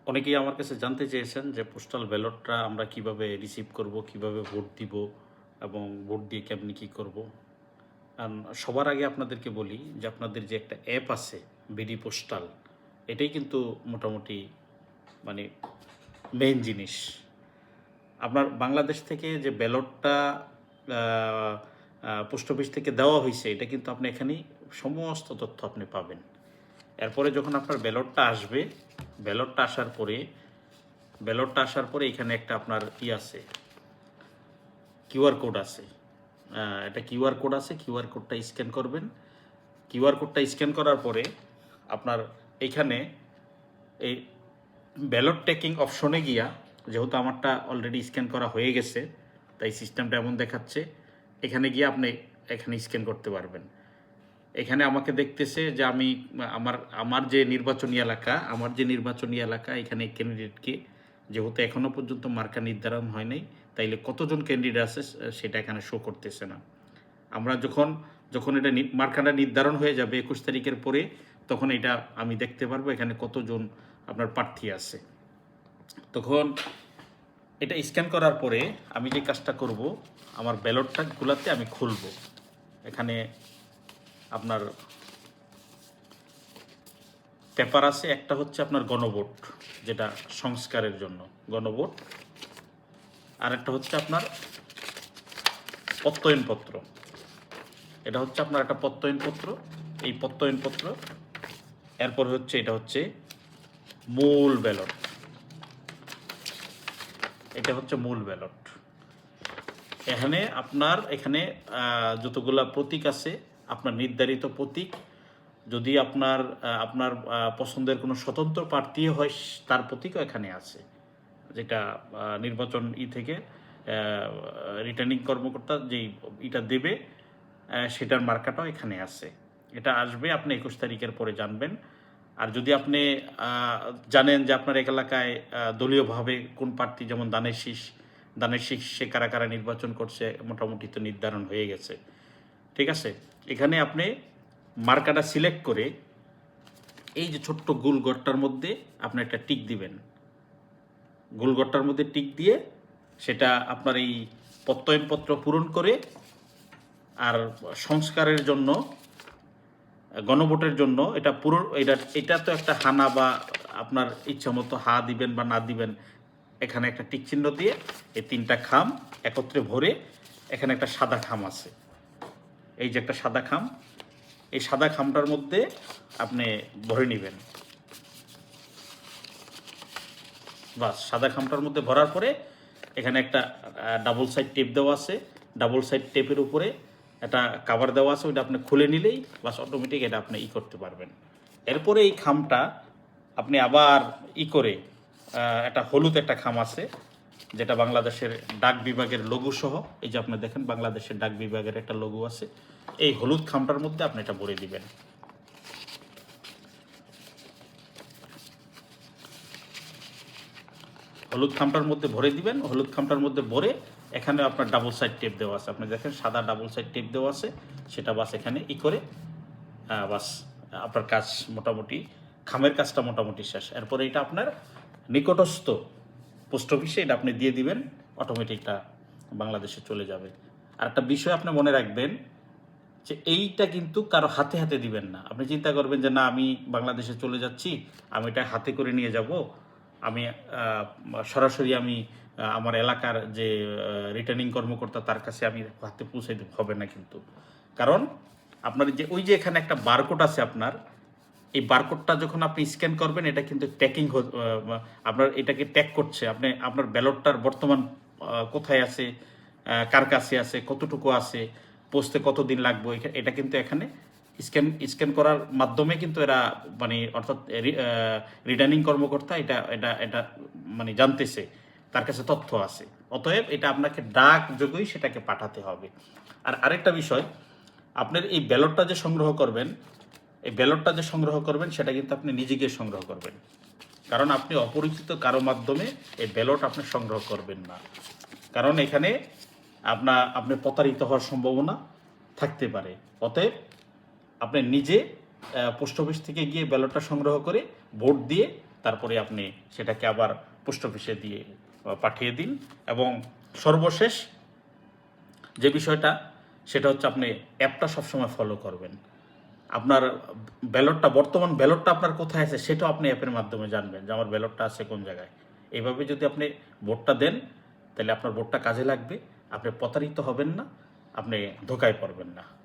অনেকেই আমার কাছে জানতে চেয়েছেন যে পোস্টাল ব্যালটটা আমরা কিভাবে রিসিভ করব, কিভাবে ভোট দিব এবং ভোট দিয়ে কেমনি কী করব। সবার আগে আপনাদেরকে বলি যে আপনাদের যে একটা অ্যাপ আছে বিডি পোস্টাল, এটাই কিন্তু মোটামুটি মানে মেইন জিনিস। আপনার বাংলাদেশ থেকে যে ব্যালটটা পোস্ট অফিস থেকে দেওয়া হয়েছে, এটা কিন্তু আপনি এখানেই সমস্ত তথ্য আপনি পাবেন। এরপরে যখন আপনার ব্যালটটা আসবে, ব্যালটটা আসার পরে এখানে একটা আপনার আছে, কিউআর কোড আছে। এটা কিউআর কোড আছে, কিউআর কোডটা স্ক্যান করবেন। কিউআর কোডটা স্ক্যান করার পরে আপনার এইখানে এই ব্যালট টেকিং অপশনে গিয়া, যেহেতু আমারটা অলরেডি স্ক্যান করা হয়ে গেছে তাই সিস্টেমটা এমন দেখাচ্ছে, এখানে গিয়ে আপনি এখানে স্ক্যান করতে পারবেন। এখানে আমাকে দেখতেছে যে আমি আমার যে নির্বাচনী এলাকা এখানে ক্যান্ডিডেটকে, যেহেতু এখনও পর্যন্ত মার্কা নির্ধারণ হয় নাই, তাইলে কতজন ক্যান্ডিডেট আছে সেটা এখানে শো করতেছে না। আমরা যখন এটা মার্কাটা নির্ধারণ হয়ে যাবে 21 তারিখের পরে, তখন এটা আমি দেখতে পারবো এখানে কতজন আপনার প্রার্থী আছে। তখন এটা স্ক্যান করার পরে আমি যে কাজটা করব, আমার ব্যালটটা গুলাতে আমি খুলব। এখানে আপনার পেপার আছে, একটা হচ্ছে আপনার গণভোট, যেটা সংস্কারের জন্য গণভোট, আর একটা হচ্ছে আপনার প্রত্যয়নপত্র। এটা হচ্ছে আপনার একটা প্রত্যয়নপত্র, এই প্রত্যয়নপত্র। এরপর হচ্ছে এটা হচ্ছে মূল ব্যালট, এটা হচ্ছে মূল ব্যালট। এখানে যতগুলা প্রতীক আছে, আপনার নির্ধারিত প্রতীক, যদি আপনার পছন্দের কোনো স্বতন্ত্র প্রার্থী হয় তার প্রতীকও এখানে আছে, যেটা নির্বাচন থেকে রিটার্নিং কর্মকর্তা যেই এটা দেবে সেটার মার্কাটাও এখানে আছে। এটা আসবে আপনি 21 তারিখের পরে জানবেন। আর যদি আপনি জানেন যে আপনার এলাকায় দলীয়ভাবে কোন প্রার্থী, যেমন দানের শীষ সে কারা কারা নির্বাচন করছে, মোটামুটি তো নির্ধারণ হয়ে গেছে, ঠিক আছে। এখানে আপনি মার্কাটা সিলেক্ট করে এই যে ছোট্ট গোল গড়টার মধ্যে আপনি একটা টিক দিবেন। গোল গড়টার মধ্যে টিক দিয়ে সেটা আপনার এই প্রত্যয়নপত্র পূরণ করে, আর সংস্কারের জন্য, গণভোটের জন্য এটা পুরো এটা তো একটা হানা বা আপনার ইচ্ছা মতো হা দিবেন বা না দিবেন, এখানে একটা টিক চিহ্ন দিয়ে এই 3টা খাম একত্রে ভরে, এখানে একটা সাদা খাম আছে, এই যে একটা সাদা খাম, এই সাদা খামটার মধ্যে আপনি ভরে নেবেন। বাস, সাদা খামটার মধ্যে ভরার পরে এখানে একটা ডাবল সাইড টেপ দেওয়া আছে, ডাবল সাইড টেপের উপরে একটা কাভার দেওয়া আছে, ওইটা আপনি খুলে নিলেই বাস অটোমেটিক এটা আপনি করতে পারবেন। এরপরে এই খামটা আপনি আবার করে একটা হলুদ একটা খাম আছে, যেটা বাংলাদেশের ডাক বিভাগের লোগো সহ, এই যে আপনি দেখেন বাংলাদেশের ডাক বিভাগের একটা লোগো আছে, এই হলুদ খামটার মধ্যে আপনি এটা ভরে দিবেন। হলুদ খামটার মধ্যে ভরে দিবেন। হলুদ খামটার মধ্যে ভরে এখানে আপনার ডাবল সাইড টেপ দেওয়া আছে, আপনি দেখেন সাদা ডাবল সাইড টেপ দেওয়া আছে, সেটা বাস এখানে করে বাস আপনার কাজ মোটামুটি, খামের কাজটা মোটামুটি শেষ। এরপরে এটা আপনার নিকটস্থ পোস্ট অফিসে এটা আপনি দিয়ে দিবেন, অটোমেটিকটা বাংলাদেশে চলে যাবে। আর একটা বিষয় আপনি মনে রাখবেন যে এইটা কিন্তু কারো হাতে হাতে দিবেন না। আপনি চিন্তা করবেন যে না, আমি বাংলাদেশে চলে যাচ্ছি, আমি এটা হাতে করে নিয়ে যাব, আমি সরাসরি আমার এলাকার যে রিটার্নিং কর্মকর্তা তার কাছে আমি হাতে পৌঁছে দেব, হবে না কিন্তু। কারণ আপনার যে ওই যে এখানে একটা বারকোড আছে, আপনার এই বারকোডটা যখন আপনি স্ক্যান করবেন, এটা কিন্তু ট্যাকিং, আপনার এটাকে ট্যাগ করছে, আপনার ব্যালটটার বর্তমান কোথায় আছে, কার কাছে আছে, কতটুকু আছে, পৌঁছতে কতদিন লাগবে, এটা কিন্তু এখানে স্ক্যান করার মাধ্যমে কিন্তু এরা অর্থাৎ রিটার্নিং কর্মকর্তা এটা এটা এটা জানতেছে, তার কাছে তথ্য আছে। অতএব এটা আপনাকে ডাক যোগেই সেটাকে পাঠাতে হবে। আর আরেকটা বিষয়, আপনার এই ব্যালটটা যে সংগ্রহ করবেন সেটা কিন্তু আপনি নিজে গিয়ে সংগ্রহ করবেন, কারণ আপনি অপরিচিত কারো মাধ্যমে এই ব্যালট আপনি সংগ্রহ করবেন না, কারণ এখানে আপনি প্রতারিত হওয়ার সম্ভাবনা থাকতে পারে। অতএব আপনি নিজে পোস্ট অফিস থেকে গিয়ে ব্যালটটা সংগ্রহ করে ভোট দিয়ে তারপরে আপনি সেটাকে আবার পোস্ট অফিসে দিয়ে পাঠিয়ে দিন। এবং সর্বশেষ যে বিষয়টা, সেটা হচ্ছে আপনি অ্যাপটা সবসময় ফলো করবেন। আপনার ব্যালটটা, বর্তমান ব্যালটটা আপনার কোথায় আছে সেটাও আপনি অ্যাপের মাধ্যমে জানবেন যে আমার ব্যালটটা আছে কোন জায়গায়। এইভাবে যদি আপনি ভোটটা দেন, তাহলে আপনার ভোটটা কাজে লাগবে, আপনি প্রতারিত হবেন না, আপনি ধোঁকায় পড়বেন না।